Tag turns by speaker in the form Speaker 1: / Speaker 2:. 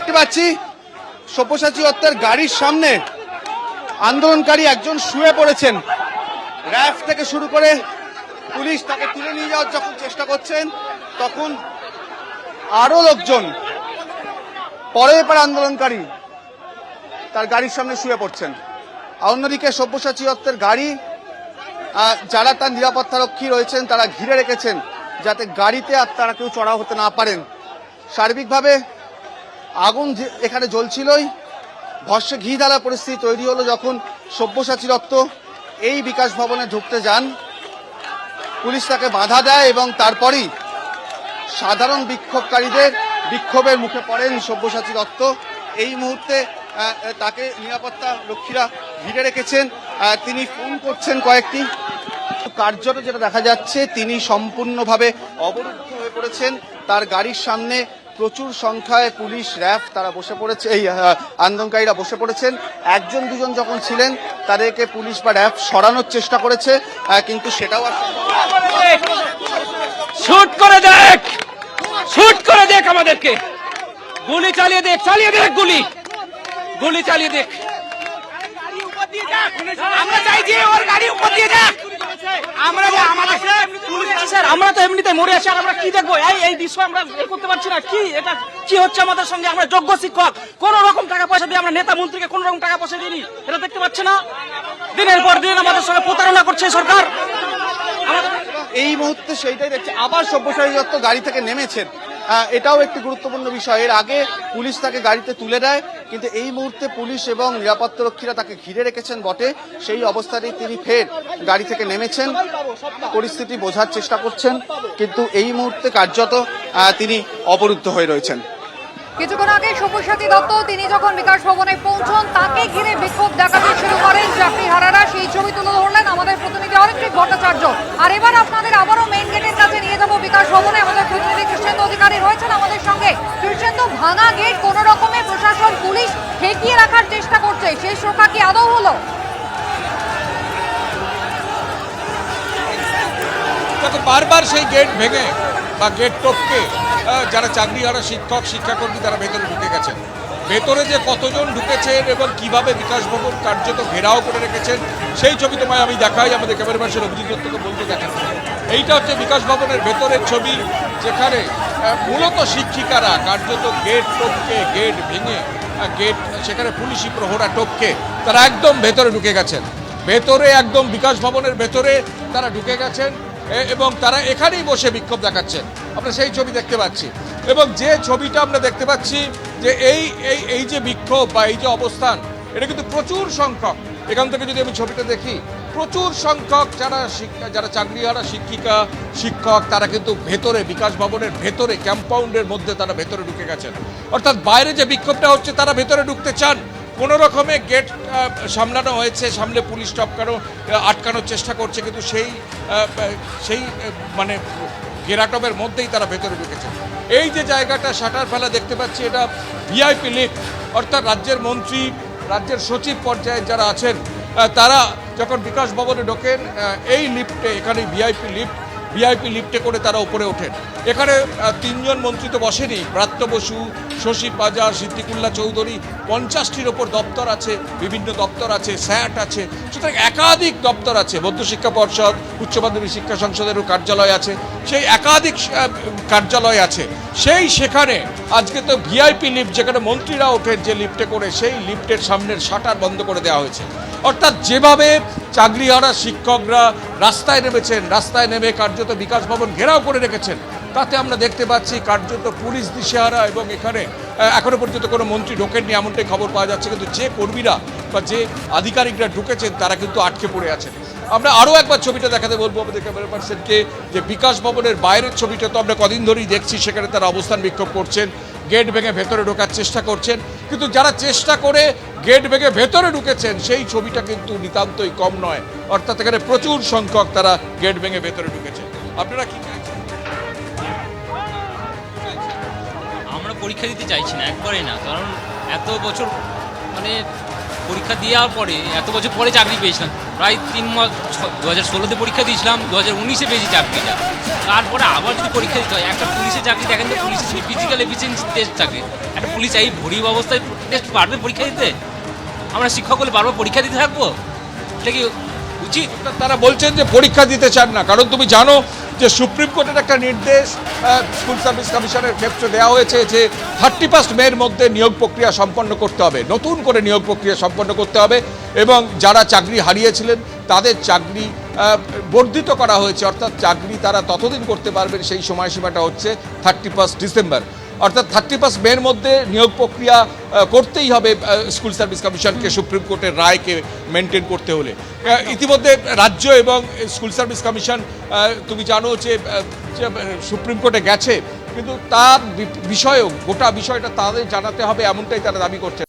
Speaker 1: দেখতে পাচ্ছি সব্যসাচী দত্তের গাড়ির সামনে আন্দোলনকারী একজন শুয়ে পড়েছেন। র্যাফ থেকে শুরু করে পুলিশ তাকে তুলে নিয়ে যাওয়ার যখন চেষ্টা করছেন তখন আরো লোকজন পরে আন্দোলনকারী তার গাড়ির সামনে শুয়ে পড়ছেন। অন্যদিকে সব্যসাচী দত্তের গাড়ি যারা তার নিরাপত্তারক্ষী রয়েছেন তারা ঘিরে রেখেছেন যাতে গাড়িতে আর তারা কেউ চড়াও হতে না পারেন। সার্বিকভাবে আগুন এখানে জ্বলছিলই, ভস্মে ঘি ঢালা পরিস্থিতি তৈরি হলো যখন সব্যসাচী দত্ত এই বিকাশ ভবনে ঢুকতে যান। পুলিশ তাকে বাধা দেয় এবং তারপরই সাধারণ বিক্ষোভকারীদের বিক্ষোভের মুখে পড়েন সব্যসাচী দত্ত। এই মুহূর্তে তাকে নিরাপত্তা রক্ষীরা ঘিরে রেখেছেন। তিনি ফোন করছেন কয়েকটি, কার্যত যেটা দেখা যাচ্ছে তিনি সম্পূর্ণভাবে অবরুদ্ধ হয়ে পড়েছেন। তার গাড়ির সামনে প্রচুর সংখ্যায় পুলিশ র্যাফ তারা বসে পড়েছে, এই আন্দোলনকারীরা বসে পড়েছেন। একজন দুজন যখন ছিলেন তাদেরকে পুলিশ বা র্যাফ সরানোর চেষ্টা করেছে, কিন্তু সেটাও আর
Speaker 2: শুট করে দেখ, শুট করে দেখ, আমাদেরকে গুলি চালিয়ে দেখ, চালিয়ে দেখ, গুলি গুলি চালিয়ে দেখ। আমরা চাইছি ওর গাড়ি উপর দিয়ে দেখ। আমরা তো এমনিতে মরে আছি, আর আমরা কি দেখবো? এই দৃশ্য আমরা করতে পারছি না। কি এটা কি হচ্ছে আমাদের সঙ্গে? আমরা যোগ্য শিক্ষক, কোন রকম টাকা পয়সা দিয়ে আমরা নেতা মন্ত্রীকে কোন রকম টাকা পয়সা দিইনি। এটা দেখতে পাচ্ছে না? দিনের পর দিন আমাদের সঙ্গে প্রতারণা করছে সরকার।
Speaker 1: এই মুহূর্তে সেইটাই দেখছি, আবার সব্যসাচী দত্ত গাড়ি থেকে নেমেছেন। এটাও একটি গুরুত্বপূর্ণ বিষয়। এর আগে পুলিশ তাকে গাড়িতে তুলে দেয়, কিন্তু এই মুহূর্তে পুলিশ এবং নিরাপত্তারক্ষীরা তাকে ঘিরে রেখেছেন বটে। সেই অবস্থাতেই তিনি ফের গাড়ি থেকে নেমেছেন, পরিস্থিতি বোঝার চেষ্টা করছেন, কিন্তু এই মুহূর্তে কার্যত তিনি অবরুদ্ধ হয়ে রয়েছেন।
Speaker 3: কিছুক্ষণ আগে সব্যসাচী দত্ত তিনি যখন বিকাশ ভবনে পৌঁছন তাকে ঘিরে বিক্ষোভ দেখাতে শুরু করেন চাকরিহারারা। সেই ছবি তুলে ধরলেন আমাদের প্রতিনিধি অরিত্রিক ভট্টাচার্য। আর এবার আপনাদের আবারও মেইন গেটের কাছে নিয়ে যাব বিকাশ ভবনে। আমাদের প্রতিনিধি কৃষ্ণেন্দু অধিকারী রয়েছেন আমাদের সঙ্গে। কৃষ্ণেন্দু, ভাঙা গেট কোন রকমে প্রশাসন পুলিশ ঠেকিয়ে রাখার চেষ্টা করছে, সেই শোকা কি আদৌ হলো?
Speaker 4: বারবার সেই গেট ভেঙে বা গেট টপকে যারা চাকরিহারা শিক্ষক শিক্ষাকর্মী তারা ভেতরে ঢুকে গেছেন। ভেতরে যে কতজন ঢুকেছেন এবং কিভাবে বিকাশ ভবন কার্যত ঘেরাও করে রেখেছেন সেই ছবি তোমায় আমি দেখাই। আমাদের ক্যামেরা পার্সন অভিজিৎ দত্তকে বলতে দেখেন, এইটা হচ্ছে বিকাশ ভবনের ভেতরের ছবি, যেখানে মূলত শিক্ষিকারা কার্যত গেট টপকে গেট ভেঙে গেট সেখানে পুলিশি প্রহরা টপকে তারা একদম ভেতরে ঢুকে গেছেন। ভেতরে একদম বিকাশ ভবনের ভেতরে তারা ঢুকে গেছেন এবং তারা এখানেই বসে বিক্ষোভ দেখাচ্ছেন। আমরা সেই ছবি দেখতে পাচ্ছি এবং যে ছবিটা আমরা দেখতে পাচ্ছি যে এই যে বিক্ষোভ বা এই যে অবস্থান, এটা কিন্তু প্রচুর সংখ্যক, এখান থেকে যদি আমি ছবিটা দেখি, প্রচুর সংখ্যক যারা চাকরিহারা শিক্ষিকা শিক্ষক তারা কিন্তু ভেতরে বিকাশ ভবনের ভেতরে ক্যাম্পাউন্ডের মধ্যে তারা ভেতরে ঢুকে গেছেন। অর্থাৎ বাইরে যে বিক্ষোভটা হচ্ছে তারা ভেতরে ঢুকতে চান। কোনো রকমে গেট সামলানো হয়েছে, সামলে পুলিশ আটকানোর চেষ্টা করছে, কিন্তু সেই মানে ঘেরাটপের মধ্যেই তারা ভেতরে ঢুকেছে। এই যে জায়গাটা শাটার ফেলা দেখতে পাচ্ছি, এটা ভিআইপি লিফট, অর্থাৎ রাজ্যের মন্ত্রী রাজ্যের সচিব পর্যায়ে যারা আছেন তারা যখন বিকাশ ভবনে ঢোকেন এই লিফটে, এখানে ভিআইপি লিফটে করে তারা উপরে ওঠেন। এখানে তিনজন মন্ত্রী তো বসেনি, ব্রাত্য বসু, শশী পাজার, সিদ্দিকুল্লাহ চৌধুরী, 50টির ওপর দপ্তর আছে, বিভিন্ন দপ্তর আছে, স্যাট আছে, সুতরাং একাধিক দপ্তর আছে, মধ্যশিক্ষা পর্ষদ, উচ্চ মাধ্যমিক শিক্ষা সংসদেরও কার্যালয় আছে, সেই একাধিক কার্যালয় আছে। সেখানে আজকে তো ভিআইপি লিফট যেখানে মন্ত্রীরা ওঠেন যে লিফটে করে, সেই লিফটের সামনের শাটার বন্ধ করে দেওয়া হয়েছে। অর্থাৎ যেভাবে চাকরিহারা শিক্ষকরা রাস্তায় নেমেছেন, রাস্তায় নেমে কার্যত বিকাশ ভবন ঘেরাও করে রেখেছেন, তাতে আমরা দেখতে পাচ্ছি কার্যত পুলিশ দিশেহারা এবং এখানে এখনো পর্যন্ত কোনো মন্ত্রী ঢোকেননি এমনটাই খবর পাওয়া যাচ্ছে, কিন্তু যে কর্মীরা বা যে আধিকারিকরা ঢুকেছেন তারা কিন্তু আটকে পড়ে আছেন। আমরা আরও একবার ছবিটা দেখাতে বলবো আমাদের ক্যামেরা পার্সনকে, যে বিকাশ ভবনের বাইরের ছবিটা তো আমরা কদিন ধরেই দেখছি, সেখানে তারা অবস্থান বিক্ষোভ করছেন, গেট ভেঙে ভেতরে ঢোকার চেষ্টা করছেন, কিন্তু যারা চেষ্টা করে গেট ভেঙে ভেতরে ঢুকেছেন সেই ছবিটা কিন্তু নিতান্তই কম নয়। অর্থাৎ এখানে প্রচুর সংখ্যক তারা গেট ভেঙে ভেতরে ঢুকেছেন। আপনারা কি চাইছেন?
Speaker 5: আমরা পরীক্ষা দিতে চাইছি না, একবারেই না, কারণ এত বছর মানে পরীক্ষা দেওয়ার পরে এত বছর পরে চাকরি পেয়েছিলাম, প্রায় 3 মাস 2016-তে পরীক্ষা দিয়েছিলাম, 2019-এ পেয়েছি চাকরিটা। তারপরে আবার যদি পরীক্ষা দিতে হয়, একটা পুলিশের চাকরি দেখেন তো, পুলিশের ফিজিক্যাল এফিসিয়েন্সি টেস্ট থাকে, একটা পুলিশ এই ভরিব অবস্থায় টেস্ট পারবে পরীক্ষা দিতে? আমরা শিক্ষক হলে বারবার পরীক্ষা দিতে থাকবো? এটা কি উচিত?
Speaker 4: তারা বলছেন যে পরীক্ষা দিতে চান না, কারণ তুমি জানো যে সুপ্রিম কোর্টের একটা নির্দেশ স্কুল সার্ভিস কমিশনের ক্ষেত্রে দেওয়া হয়েছে যে 31 মের মধ্যে নিয়োগ প্রক্রিয়া সম্পন্ন করতে হবে, নতুন করে নিয়োগ প্রক্রিয়া সম্পন্ন করতে হবে, এবং যারা চাকরি হারিয়েছিলেন তাদের চাকরি বর্ধিত করা হয়েছে, অর্থাৎ চাকরি তারা ততদিন করতে পারবেন, সেই সময়সীমাটা হচ্ছে 31 ডিসেম্বর। অর্থাৎ 31 মের মধ্যে নিয়োগ প্রক্রিয়া করতেই হবে স্কুল সার্ভিস কমিশনকে, সুপ্রিম কোর্টের রায়কে মেনটেন করতে হলে। ইতিমধ্যে রাজ্য এবং স্কুল সার্ভিস কমিশন তুমি জানো যে সুপ্রিম কোর্টে গেছে, কিন্তু তার বিষয়েও গোটা বিষয়টা তাদের জানাতে হবে এমনটাই তারা দাবি করছে।